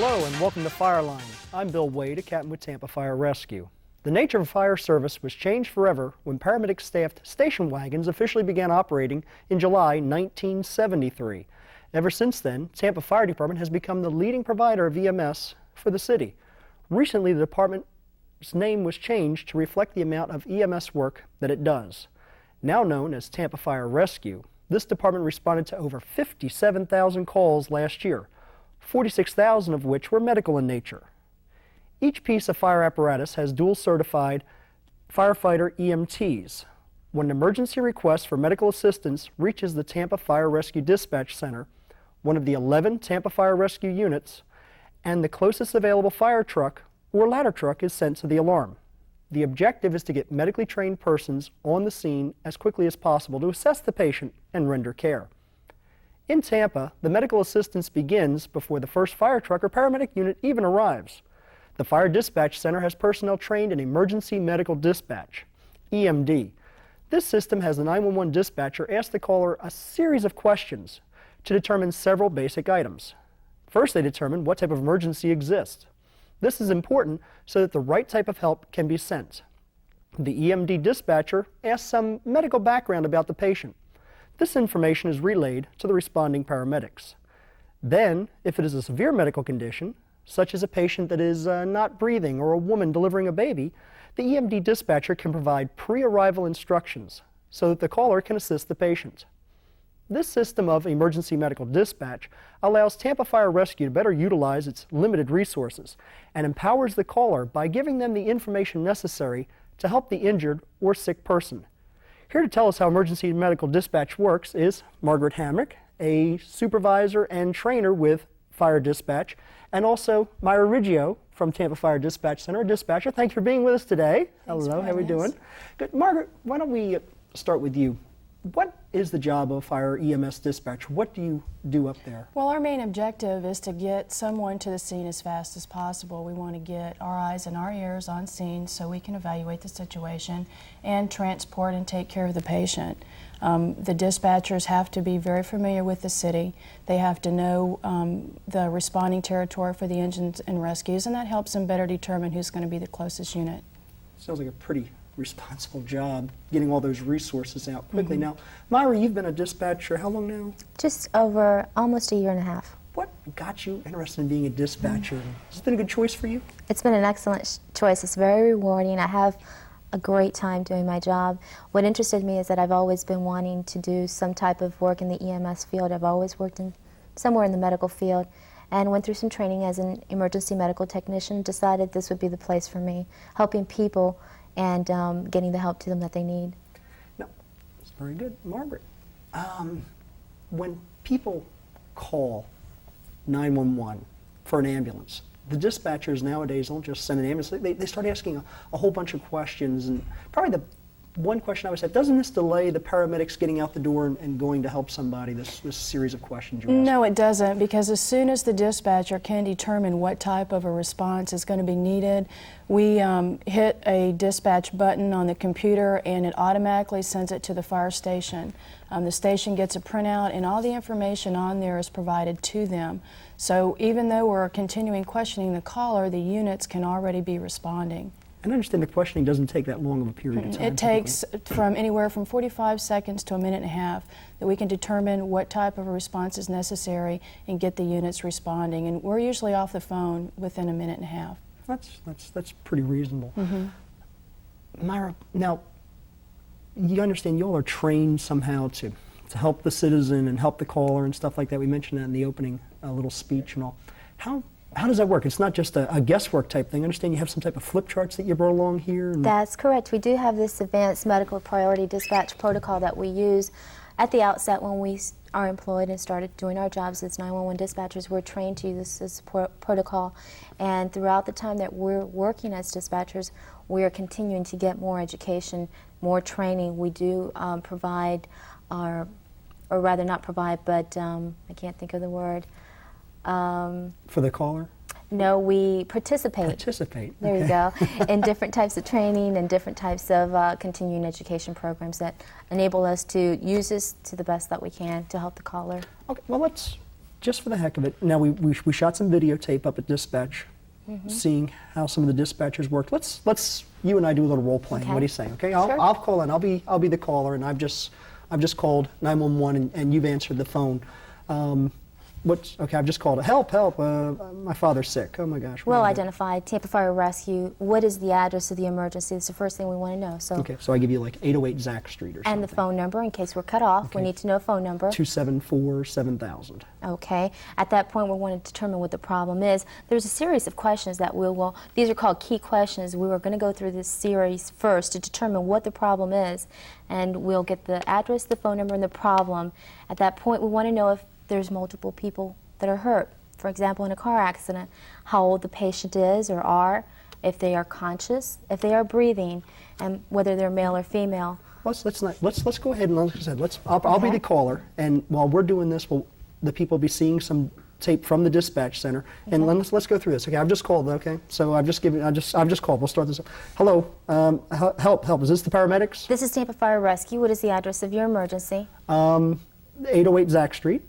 Hello and welcome to Fireline. I'm Bill Wade, a captain with Tampa Fire Rescue. The nature of fire service was changed forever when paramedic-staffed station wagons officially began operating in July 1973. Ever since then, Tampa Fire Department has become the leading provider of EMS for the city. Recently, the department's name was changed to reflect the amount of EMS work that it does. Now known as Tampa Fire Rescue, this department responded to over 57,000 calls last year, 46,000 of which were medical in nature. Each piece of fire apparatus has dual certified firefighter EMTs. When an emergency request for medical assistance reaches the Tampa Fire Rescue Dispatch Center, one of the 11 Tampa Fire Rescue units, and the closest available fire truck or ladder truck is sent to the alarm. The objective is to get medically trained persons on the scene as quickly as possible to assess the patient and render care. In Tampa, the medical assistance begins before the first fire truck or paramedic unit even arrives. The Fire Dispatch Center has personnel trained in Emergency Medical Dispatch, EMD. This system has the 911 dispatcher ask the caller a series of questions to determine several basic items. First, they determine what type of emergency exists. This is important so that the right type of help can be sent. The EMD dispatcher asks some medical background about the patient. This information is relayed to the responding paramedics. Then, if it is a severe medical condition, such as a patient that is not breathing or a woman delivering a baby, the EMD dispatcher can provide pre-arrival instructions so that the caller can assist the patient. This system of emergency medical dispatch allows Tampa Fire Rescue to better utilize its limited resources and empowers the caller by giving them the information necessary to help the injured or sick person. Here to tell us how emergency medical dispatch works is Margaret Hamrick, a supervisor and trainer with Fire Dispatch, and also Myra Riggio from Tampa Fire Dispatch Center, a dispatcher. Thank you for being with us today. Hello, how are we doing? Good. Margaret, why don't we start with you? What is the job of fire EMS dispatch? What do you do up there? Well, our main objective is to get someone to the scene as fast as possible. We want to get our eyes and our ears on scene so we can evaluate the situation and transport and take care of the patient. The dispatchers have to be very familiar with the city. They have to know the responding territory for the engines and rescues, and that helps them better determine who's going to be the closest unit. Sounds like a pretty responsible job, getting all those resources out quickly. Now, Myra, you've been a dispatcher how long now? Just over almost a year and a half. What got you interested in being a dispatcher? Has it been a good choice for you? It's been an excellent choice. It's very rewarding. I have a great time doing my job. What interested me is that I've always been wanting to do some type of work in the EMS field. I've always worked in somewhere in the medical field and went through some training as an emergency medical technician, decided this would be the place for me, helping people and getting the help to them that they need. No, that's very good. Margaret, when people call 911 for an ambulance, the dispatchers nowadays don't just send an ambulance, they start asking a whole bunch of questions, and probably the one question I would say, doesn't this delay the paramedics getting out the door and going to help somebody, this series of questions you ask? No, it doesn't, because as soon as the dispatcher can determine what type of a response is going to be needed, we hit a dispatch button on the computer and it automatically sends it to the fire station. The station gets a printout and all the information on there is provided to them. So even though we're continuing questioning the caller, the units can already be responding. And I understand the questioning doesn't take that long of a period of time. It takes from anywhere from 45 seconds to a minute and a half that we can determine what type of a response is necessary and get the units responding. And we're usually off the phone within a minute and a half. That's pretty reasonable. Myra, now you understand you all are trained somehow to help the citizen and help the caller and stuff like that. We mentioned that in the opening little speech and all. How does that work? It's not just a guesswork type thing. I understand you have some type of flip charts that you brought along here. That's correct. We do have this advanced medical priority dispatch protocol that we use at the outset when we are employed and started doing our jobs as 911 dispatchers. We're trained to use this protocol, and throughout the time that we're working as dispatchers, we are continuing to get more education, more training. We do provide or rather not provide, but I can't think of the word. For the caller? No, we participate. Participate. There you go. In different types of training and different types of continuing education programs that enable us to use this to the best that we can to help the caller. Okay, well let's just for the heck of it, now we shot some videotape up at dispatch, seeing how some of the dispatchers work. Let's you and I do a little role playing. Okay. What do you say? Okay, Sure. I'll call in. I'll be the caller, and I've just called 911, and you've answered the phone. Okay, I've just called. Help! My father's sick. Oh my gosh. Well identified, Tampa Fire Rescue. What is the address of the emergency? It's the first thing we want to know. So. Okay, so I give you like 808 Zack Street or something. And the phone number in case we're cut off. Okay. We need to know a phone number. 274-7000. Okay. At that point, we want to determine what the problem is. There's a series of questions that these are called key questions. We were going to go through this series first to determine what the problem is, and we'll get the address, the phone number, and the problem. At that point, we want to know if there's multiple people that are hurt. For example, in a car accident, how old the patient is or are, if they are conscious, if they are breathing, and whether they're male or female. Let's go ahead and like I said, I'll be the caller, and while we're doing this, the people will be seeing some tape from the dispatch center, and let's go through this. Okay, I've just called. Okay, so I've just called. We'll start this. Hello, help! Is this the paramedics? This is Tampa Fire Rescue. What is the address of your emergency? 808 Zack Street.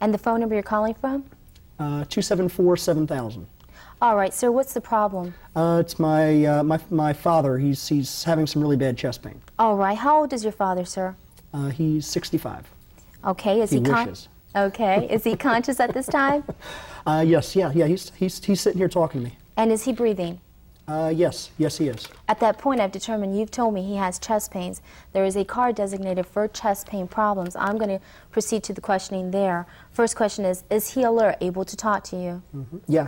And the phone number you're calling from? 274-7000. All right, sir. What's the problem? It's my father. He's having some really bad chest pain. All right. How old is your father, sir? He's 65. Okay. Is He he wishes. Okay. Is he conscious at this time? Yes. Yeah. He's sitting here talking to me. And is he breathing? Yes, he is. At that point, I've determined, you've told me he has chest pains. There is a card designated for chest pain problems. I'm going to proceed to the questioning there. First question is he alert, able to talk to you?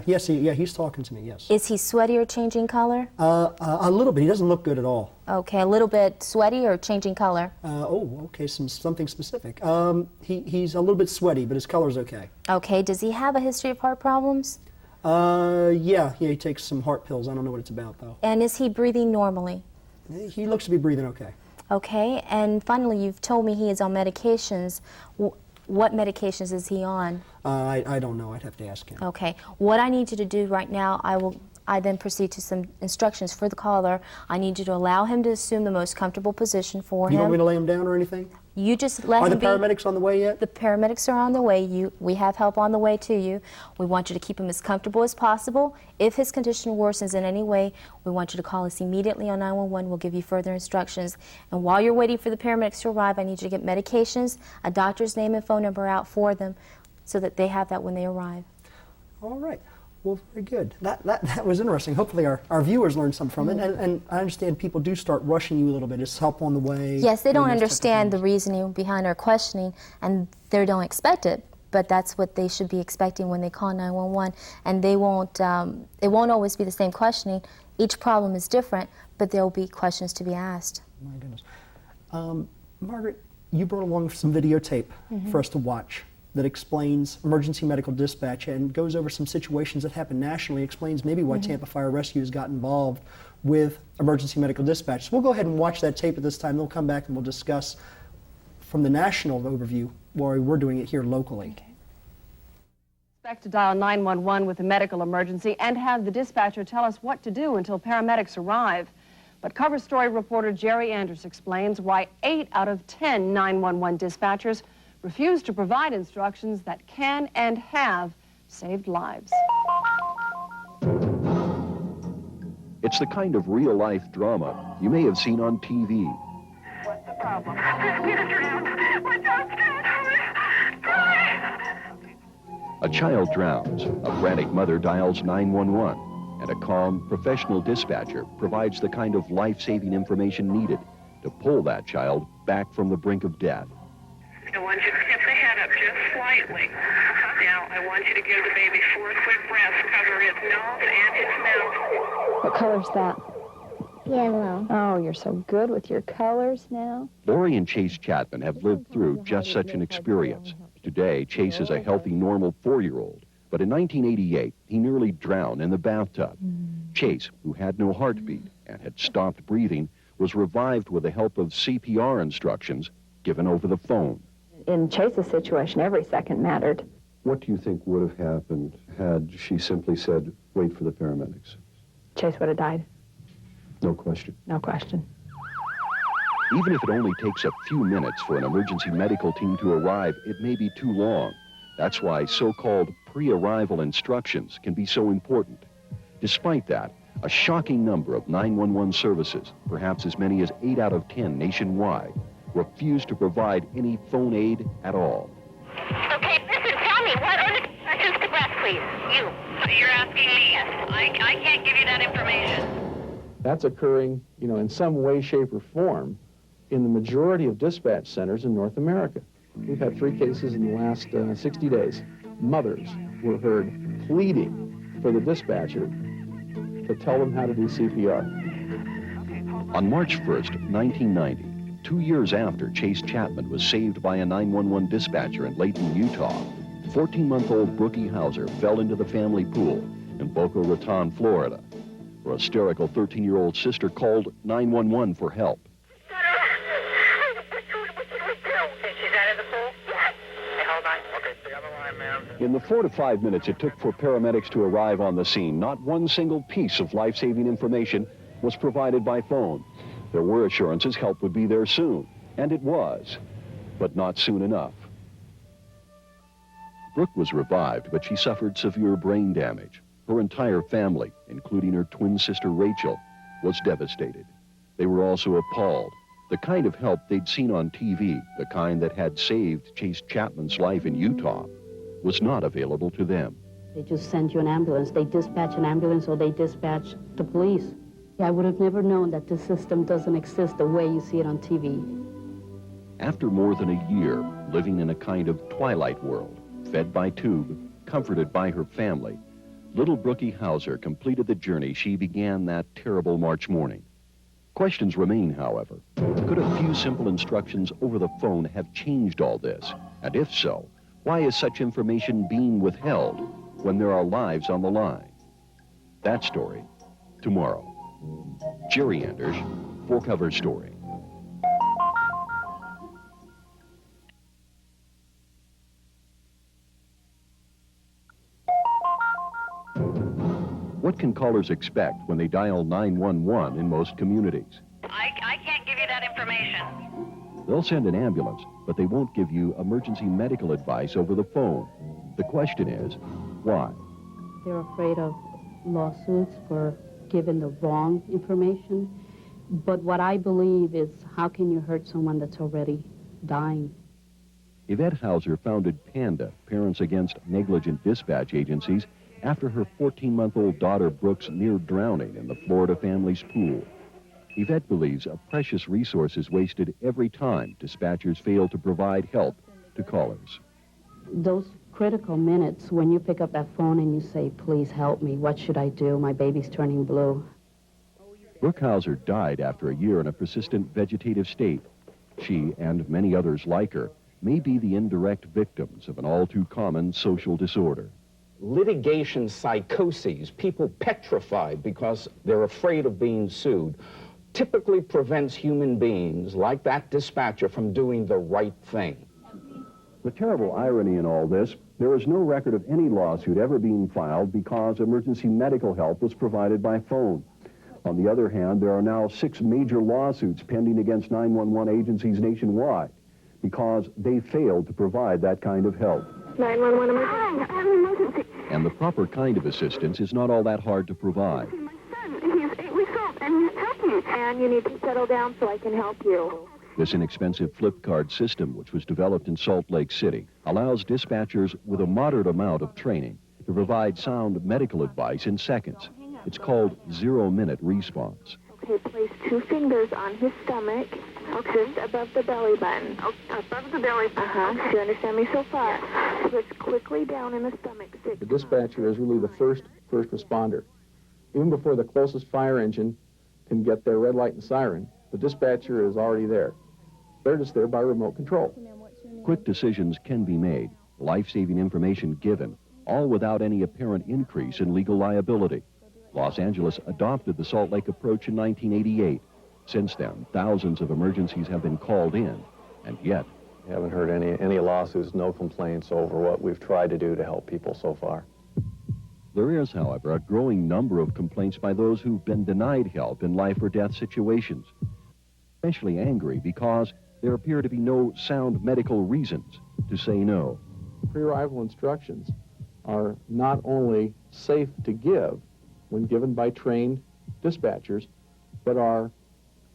He's talking to me, yes. Is he sweaty or changing color? A little bit. He doesn't look good at all. Okay, a little bit sweaty or changing color? Okay, something specific. He's a little bit sweaty, but his color's okay. Okay, does he have a history of heart problems? Yeah, he takes some heart pills. I don't know what it's about, though. And is he breathing normally? He looks to be breathing okay. Okay, and finally, you've told me he is on medications. What medications is he on? I don't know. I'd have to ask him. Okay, what I need you to do right now, I then proceed to some instructions for the caller. I need you to allow him to assume the most comfortable position for him. You want me to lay him down or anything? You just let him be. Are the paramedics on the way yet? The paramedics are on the way. We have help on the way to you. We want you to keep him as comfortable as possible. If his condition worsens in any way, we want you to call us immediately on 911. We'll give you further instructions. And while you're waiting for the paramedics to arrive, I need you to get medications, a doctor's name and phone number out for them so that they have that when they arrive. All right. Well, very good. That was interesting. Hopefully our viewers learned something from it. And I understand people do start rushing you a little bit. Is help on the way? Yes, they don't understand the reasoning behind our questioning, and they don't expect it. But that's what they should be expecting when they call 911. And they won't. It won't always be the same questioning. Each problem is different, but there will be questions to be asked. My goodness. Margaret, you brought along some videotape for us to watch that explains emergency medical dispatch and goes over some situations that happen nationally, explains maybe why Tampa Fire Rescue has got involved with emergency medical dispatch. So we'll go ahead and watch that tape at this time. We'll come back and we'll discuss from the national overview why we're doing it here locally. Okay. Expect to dial 911 with a medical emergency and have the dispatcher tell us what to do until paramedics arrive. But cover story reporter Jerry Anders explains why 8 out of 10 911 dispatchers refuse to provide instructions that can and have saved lives. It's the kind of real-life drama you may have seen on TV. What's the problem? Peter drowned. My dad's drowned. A child drowns, a frantic mother dials 911, and a calm, professional dispatcher provides the kind of life-saving information needed to pull that child back from the brink of death. I want you to tip the head up just slightly. Now, I want you to give the baby 4 quick breaths. Cover its nose and its mouth. What color's that? Yellow. Oh, you're so good with your colors now. Lori and Chase Chapman have lived through just such an experience. Today, Chase is a healthy, normal 4-year-old. But in 1988, he nearly drowned in the bathtub. Chase, who had no heartbeat and had stopped breathing, was revived with the help of CPR instructions given over the phone. In Chase's situation, every second mattered. What do you think would have happened had she simply said, wait for the paramedics? Chase would have died. No question. No question. Even if it only takes a few minutes for an emergency medical team to arrive, it may be too long. That's why so-called pre-arrival instructions can be so important. Despite that, a shocking number of 911 services, perhaps as many as 8 out of 10 nationwide, refuse to provide any phone aid at all. Okay, listen, tell me, what are the questions to breast, please? You. You're asking me. Yes. I can't give you that information. That's occurring, in some way, shape, or form in the majority of dispatch centers in North America. We've had 3 cases in the last 60 days. Mothers were heard pleading for the dispatcher to tell them how to do CPR. On March 1st, 1990, 2 years after Chase Chapman was saved by a 911 dispatcher in Layton, Utah, 14-month-old Brookie Hauser fell into the family pool in Boca Raton, Florida. Her hysterical 13-year-old sister called 911 for help. In the 4 to 5 minutes it took for paramedics to arrive on the scene, not one single piece of life-saving information was provided by phone. There were assurances help would be there soon, and it was, but not soon enough. Brooke was revived, but she suffered severe brain damage. Her entire family, including her twin sister Rachel, was devastated. They were also appalled. The kind of help they'd seen on TV, the kind that had saved Chase Chapman's life in Utah, was not available to them. They just send you an ambulance. They dispatch an ambulance or they dispatch the police. I would have never known that this system doesn't exist the way you see it on TV. After more than a year living in a kind of twilight world, fed by tube, comforted by her family, little Brookie Hauser completed the journey she began that terrible March morning. Questions remain, however. Could a few simple instructions over the phone have changed all this? And if so, why is such information being withheld when there are lives on the line? That story, tomorrow. Jerry Anders, for Cover Story. What can callers expect when they dial 911 in most communities? I can't give you that information. They'll send an ambulance, but they won't give you emergency medical advice over the phone. The question is, why? They're afraid of lawsuits for giving the wrong information. But what I believe is, how can you hurt someone that's already dying? Yvette Hauser founded PANDA, Parents Against Negligent Dispatch Agencies, after her 14-month-old daughter Brooke's near drowning in the Florida family's pool. Yvette believes a precious resource is wasted every time dispatchers fail to provide help to callers. Those critical minutes when you pick up that phone and you say, please help me, what should I do? My baby's turning blue. Brooke Hauser died after a year in a persistent vegetative state. She, and many others like her, may be the indirect victims of an all-too-common social disorder. Litigation psychoses, people petrified because they're afraid of being sued, typically prevents human beings like that dispatcher from doing the right thing. The terrible irony in all this, there is no record of any lawsuit ever being filed because emergency medical help was provided by phone. On the other hand, there are now 6 major lawsuits pending against 911 agencies nationwide because they failed to provide that kind of help. 911 emergency. I have an emergency. And the proper kind of assistance is not all that hard to provide. My son, he's 8 weeks old, and he's talking. And you need to settle down so I can help you. This inexpensive flip card system, which was developed in Salt Lake City, allows dispatchers with a moderate amount of training to provide sound medical advice in seconds. It's called 0-minute response. Okay, place 2 fingers on his stomach, just above the belly button. Above the belly button. Do you understand me so far? Push quickly down in the stomach. The dispatcher is really the first responder. Even before the closest fire engine can get their red light and siren, the dispatcher is already there. They're just there by remote control. Quick decisions can be made, life-saving information given, all without any apparent increase in legal liability. Los Angeles adopted the Salt Lake approach in 1988. Since then, thousands of emergencies have been called in, and yet... We haven't heard any lawsuits, no complaints over what we've tried to do to help people so far. There is, however, a growing number of complaints by those who've been denied help in life or death situations. Especially angry because there appear to be no sound medical reasons to say no. pre-arrival instructions are not only safe to give when given by trained dispatchers, but are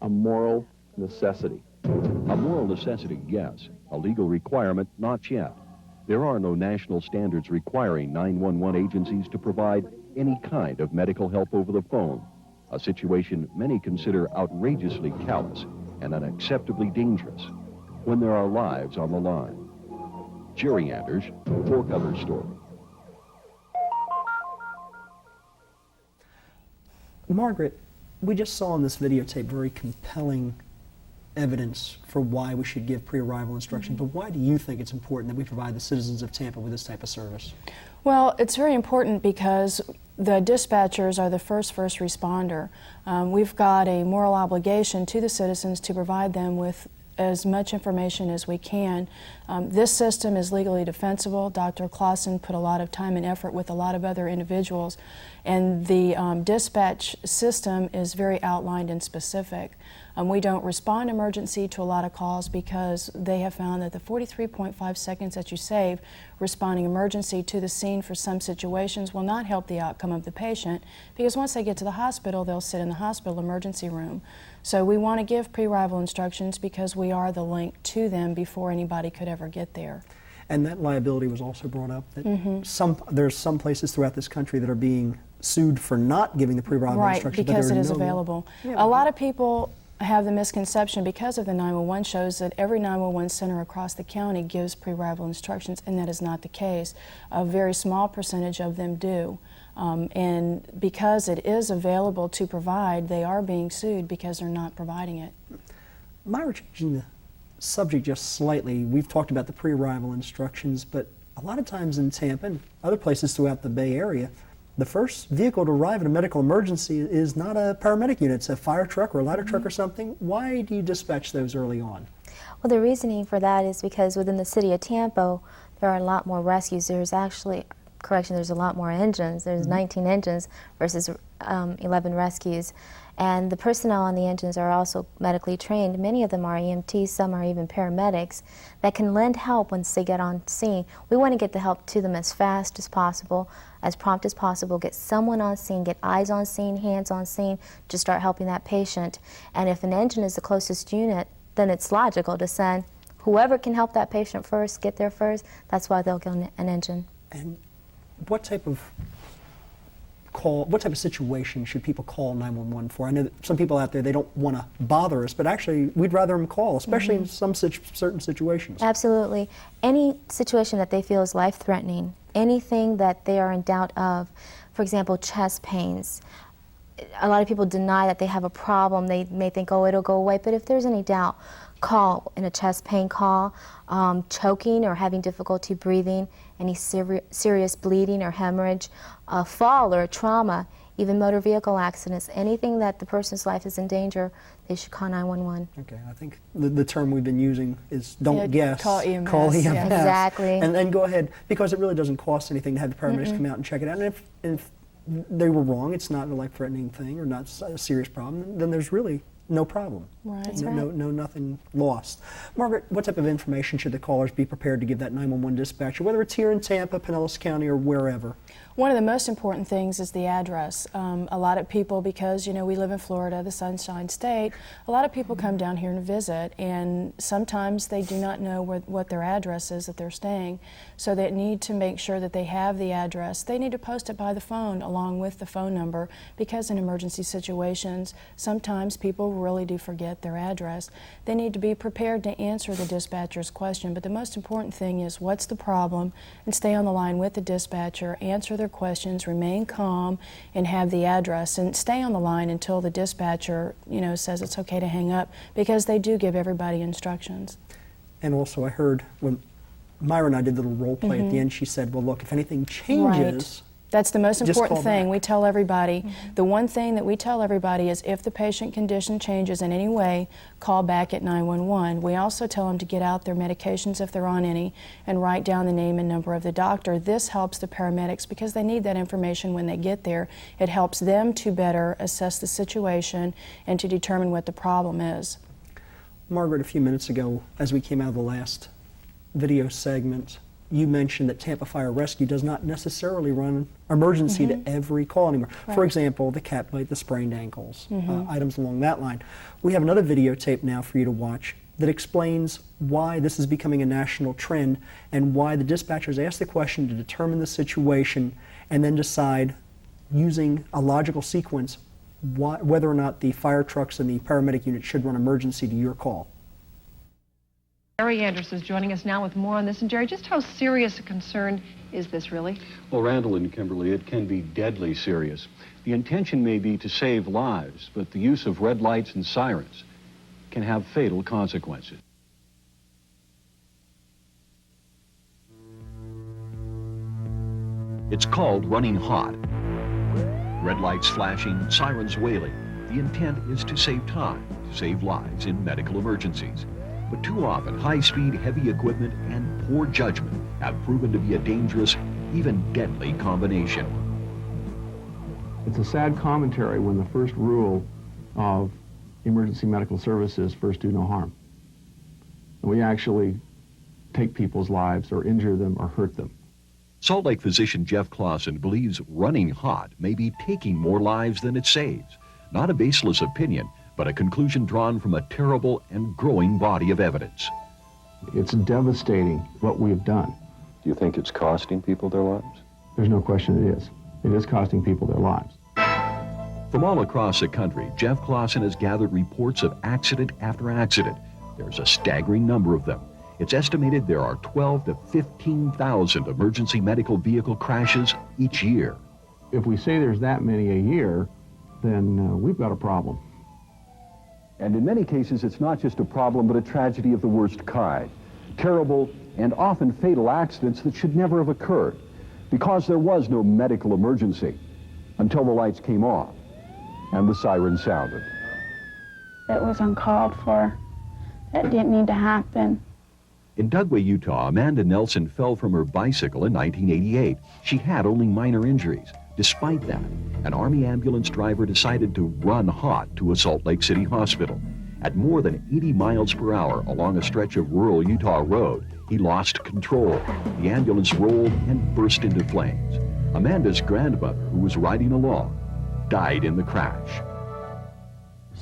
a moral necessity. A moral necessity, yes. A legal requirement, not yet. There are no national standards requiring 911 agencies to provide any kind of medical help over the phone, a situation many consider outrageously callous and unacceptably dangerous when there are lives on the line. Jerry Anders, for Cover Story. Margaret, we just saw in this videotape very compelling evidence for why we should give pre-arrival instruction, but why do you think it's important that we provide the citizens of Tampa with this type of service? Well, it's very important because the dispatchers are the first responder. We've got a moral obligation to the citizens to provide them with as much information as we can. This system is legally defensible. Dr. Clausen put a lot of time and effort with a lot of other individuals, and the dispatch system is very outlined and specific. We don't respond emergency to a lot of calls because they have found that the 43.5 seconds that you save responding emergency to the scene for some situations will not help the outcome of the patient, because once they get to the hospital, they'll sit in the hospital emergency room. So we want to give pre-arrival instructions because we are the link to them before anybody could ever get there. And that liability was also brought up, that there's some places throughout this country that are being sued for not giving the pre-arrival instructions. Right, because it is available. A lot of people have the misconception because of the 911 shows that every 911 center across the county gives pre-arrival instructions, and that is not the case. A very small percentage of them do. And because it is available to provide, they are being sued because they're not providing it. Myra, changing the subject just slightly, we've talked about the pre-arrival instructions, but a lot of times in Tampa and other places throughout the Bay Area, the first vehicle to arrive in a medical emergency is not a paramedic unit, it's a fire truck or a ladder truck or something. Why do you dispatch those early on? Well, the reasoning for that is because within the city of Tampa, there are a lot more rescues. There's actually, there's a lot more engines. There's 19 engines versus 11 rescues. And the personnel on the engines are also medically trained. Many of them are EMTs, some are even paramedics that can lend help once they get on scene. We want to get the help to them as fast as possible, as prompt as possible, get someone on scene, get eyes on scene, hands on scene, to start helping that patient. And if an engine is the closest unit, then it's logical to send whoever can help that patient first, get there first. That's why they'll go an engine. And what type of situation should people call 911 for? I know that some people out there, they don't want to bother us, but actually we'd rather them call, especially in some certain situations. Absolutely. Any situation that they feel is life-threatening, anything that they are in doubt of, for example, chest pains. A lot of people deny that they have a problem. They may think, oh, it'll go away, but if there's any doubt, call. In a chest pain, call. Choking or having difficulty breathing, any serious bleeding or hemorrhage, a fall or a trauma, even motor vehicle accidents, anything that the person's life is in danger, they should call 911. Okay, I think the term we've been using is don't guess. Call EMS. Call EMS. Yeah. Exactly. And then go ahead, because it really doesn't cost anything to have the paramedics come out and check it out. And if they were wrong, it's not a life-threatening thing or not a serious problem, then there's really no problem. Right. That's No, nothing lost. Margaret, what type of information should the callers be prepared to give that 911 dispatcher, whether it's here in Tampa, Pinellas County, or wherever? One of the most important things is the address. A lot of people, because we live in Florida, the Sunshine State, a lot of people come down here and visit, and sometimes they do not know what their address is that they're staying. So they need to make sure that they have the address. They need to post it by the phone along with the phone number, because in emergency situations, sometimes people really do forget their address. They need to be prepared to answer the dispatcher's question, but the most important thing is what's the problem, and stay on the line with the dispatcher, answer their questions, remain calm, and have the address, and stay on the line until the dispatcher says it's okay to hang up, because they do give everybody instructions. And also I heard when Myra and I did the little role play at the end, she said, well, look, if anything changes, that's the most important thing. back. We tell everybody, the one thing that we tell everybody is if the patient condition changes in any way, call back at 911. We also tell them to get out their medications if they're on any and write down the name and number of the doctor. This helps the paramedics because they need that information when they get there. It helps them to better assess the situation and to determine what the problem is. Margaret, a few minutes ago, as we came out of the last video segment, you mentioned that Tampa Fire Rescue does not necessarily run emergency to every call anymore. Right. For example, the cat bite, the sprained ankles, items along that line. We have another videotape now for you to watch that explains why this is becoming a national trend and why the dispatchers ask the question to determine the situation and then decide, using a logical sequence, whether or not the fire trucks and the paramedic unit should run emergency to your call. Jerry Anders is joining us now with more on this. And Jerry, just how serious a concern is this really? Well, Randall and Kimberly, it can be deadly serious. The intention may be to save lives, but the use of red lights and sirens can have fatal consequences. It's called running hot. Red lights flashing, sirens wailing. The intent is to save time, to save lives in medical emergencies. But too often, high-speed, heavy equipment and poor judgment have proven to be a dangerous, even deadly combination. It's a sad commentary when the first rule of emergency medical services, first do no harm. And we actually take people's lives or injure them or hurt them. Salt Lake physician Jeff Clausen believes running hot may be taking more lives than it saves. Not a baseless opinion, but a conclusion drawn from a terrible and growing body of evidence. It's devastating what we've done. Do you think it's costing people their lives? There's no question it is. It is costing people their lives. From all across the country, Jeff Clausen has gathered reports of accident after accident. There's a staggering number of them. It's estimated there are 12 to 15,000 emergency medical vehicle crashes each year. If we say there's that many a year, then we've got a problem. And in many cases, it's not just a problem, but a tragedy of the worst kind. Terrible and often fatal accidents that should never have occurred because there was no medical emergency until the lights came off and the siren sounded. It was uncalled for. It didn't need to happen. In Dugway, Utah, Amanda Nelson fell from her bicycle in 1988. She had only minor injuries. Despite that, an Army ambulance driver decided to run hot to a Salt Lake City hospital. At more than 80 miles per hour along a stretch of rural Utah road, he lost control. The ambulance rolled and burst into flames. Amanda's grandmother, who was riding along, died in the crash.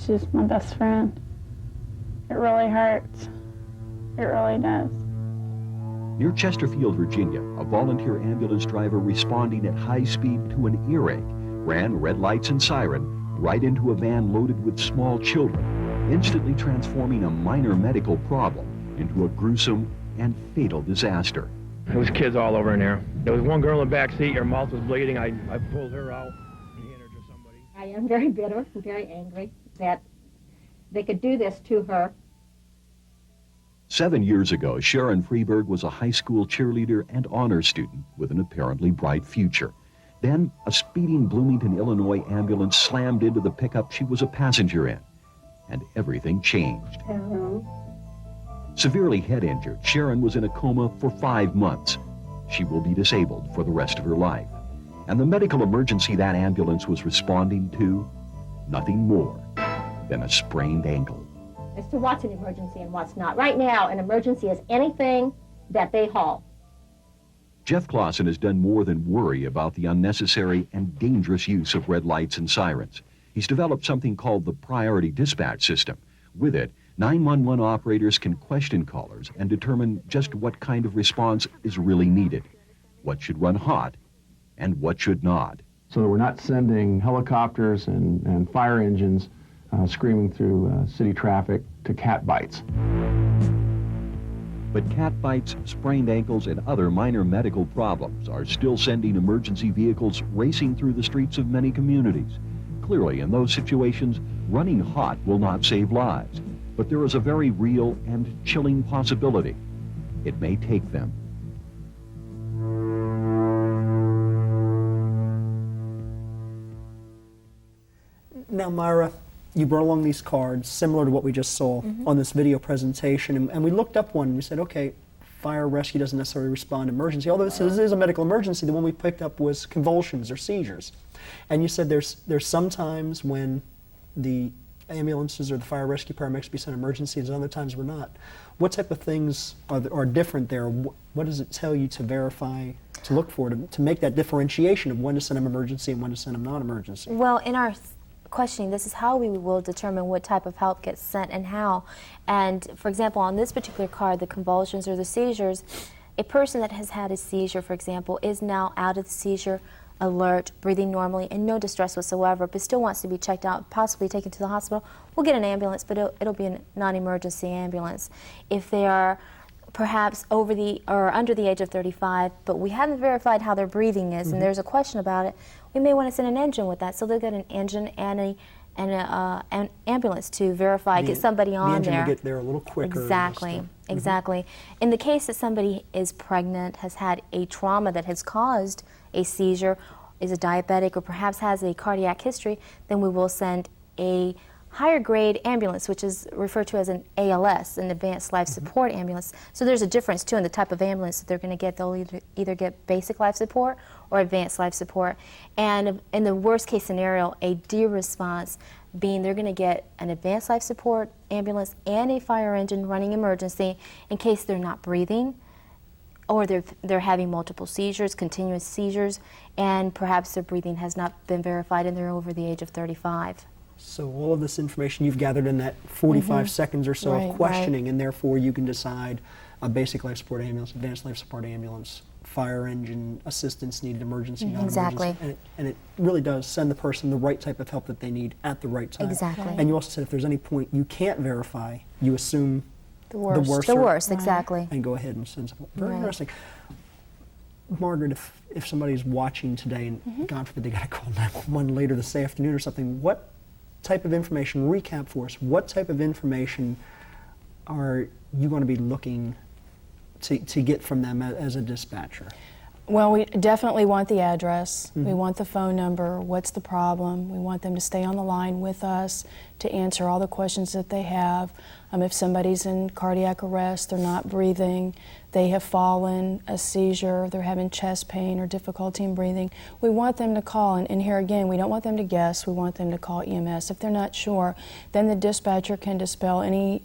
She's my best friend. It really hurts. It really does. Near Chesterfield, Virginia, a volunteer ambulance driver responding at high speed to an earache ran red lights and siren right into a van loaded with small children, instantly transforming a minor medical problem into a gruesome and fatal disaster. There was kids all over in there. There was one girl in the back seat, her mouth was bleeding. I pulled her out and handed her to somebody. I am very bitter and very angry that they could do this to her. 7 years ago, Sharon Freeberg was a high school cheerleader and honor student with an apparently bright future. Then, a speeding Bloomington, Illinois ambulance slammed into the pickup she was a passenger in, and everything changed. Severely head injured, Sharon was in a coma for 5 months. She will be disabled for the rest of her life. And the medical emergency that ambulance was responding to, nothing more than a sprained ankle. As to what's an emergency and what's not. Right now, an emergency is anything that they haul. Jeff Clausen has done more than worry about the unnecessary and dangerous use of red lights and sirens. He's developed something called the Priority Dispatch System. With it, 911 operators can question callers and determine just what kind of response is really needed, what should run hot, and what should not. So that we're not sending helicopters and fire engines screaming through city traffic to cat bites. But cat bites, sprained ankles, and other minor medical problems are still sending emergency vehicles racing through the streets of many communities. Clearly, in those situations, running hot will not save lives. But there is a very real and chilling possibility. It may take them. Now, Myra, you brought along these cards similar to what we just saw on this video presentation, and we looked up one and we said, okay, fire rescue doesn't necessarily respond to emergency. Although this is a medical emergency, the one we picked up was convulsions or seizures. And you said there's some times when the ambulances or the fire rescue paramedics be sent emergencies and other times we're not. What type of things are different there? What does it tell you to verify, to look for, to make that differentiation of when to send them emergency and when to send them non-emergency? Well, in our questioning, this is how we will determine what type of help gets sent and how. And for example, on this particular card, the convulsions or the seizures, a person that has had a seizure, for example, is now out of the seizure, alert, breathing normally, and no distress whatsoever, but still wants to be checked out, possibly taken to the hospital. We'll get an ambulance, but it'll be a non-emergency ambulance. If they are perhaps over the or under the age of 35, but we haven't verified how their breathing is, and there's a question about it, we may want to send an engine with that. So they'll get an engine and an ambulance to verify, get somebody on the engine there. will get there a little quicker. Exactly, exactly. In the case that somebody is pregnant, has had a trauma that has caused a seizure, is a diabetic, or perhaps has a cardiac history, then we will send a higher grade ambulance, which is referred to as an ALS, an advanced life support ambulance. So there's a difference too in the type of ambulance that they're going to get. They'll either get basic life support or advanced life support. And in the worst case scenario, a D response being they're going to get an advanced life support ambulance and a fire engine running emergency in case they're not breathing, or they're having multiple seizures, continuous seizures, and perhaps their breathing has not been verified and they're over the age of 35. So all of this information you've gathered in that 45 seconds or so of questioning, and therefore you can decide a basic life support ambulance, advanced life support ambulance, fire engine, assistance needed, emergency, non-emergency. Exactly. And it really does send the person the right type of help that they need at the right time. Exactly. And you also said if there's any point you can't verify, you assume The worst. the The worst, worst, exactly. and go ahead and send someone. Very interesting. Margaret, if somebody's watching today and God forbid they got to call 911 later this afternoon or something, what type of information, recap for us, what type of information are you going to be looking to get from them as a dispatcher? Well, we definitely want the address. We want the phone number. What's the problem? We want them to stay on the line with us to answer all the questions that they have. If somebody's in cardiac arrest, they're not breathing, they have fallen, a seizure, they're having chest pain or difficulty in breathing, we want them to call. And here again, we don't want them to guess. We want them to call EMS. If they're not sure, then the dispatcher can dispel any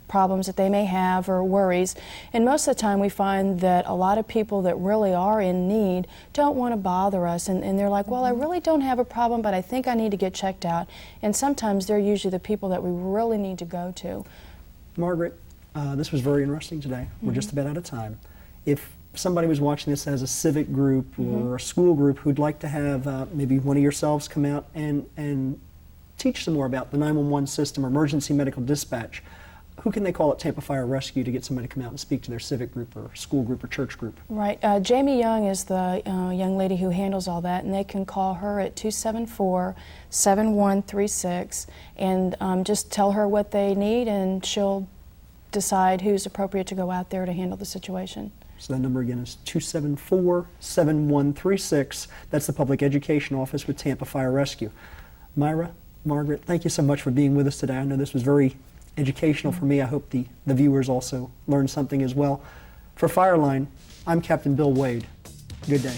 problems that they may have or worries. And most of the time we find that a lot of people that really are in need don't want to bother us, and they're like, well, I really don't have a problem, but I think I need to get checked out. And sometimes they're usually the people that we really need to go to. Margaret, this was very interesting today. We're just about out of time. If somebody was watching this as a civic group or a school group who'd like to have maybe one of yourselves come out and teach some more about the 911 system or emergency medical dispatch, who can they call at Tampa Fire Rescue to get somebody to come out and speak to their civic group or school group or church group? Right. Jamie Young is the young lady who handles all that, and they can call her at 274-7136 and just tell her what they need, and she'll decide who's appropriate to go out there to handle the situation. So that number again is 274-7136. That's the Public Education Office with Tampa Fire Rescue. Myra, Margaret, thank you so much for being with us today. I know this was very educational for me. I hope the viewers also learned something as well. For Fireline, I'm Captain Bill Wade. Good day.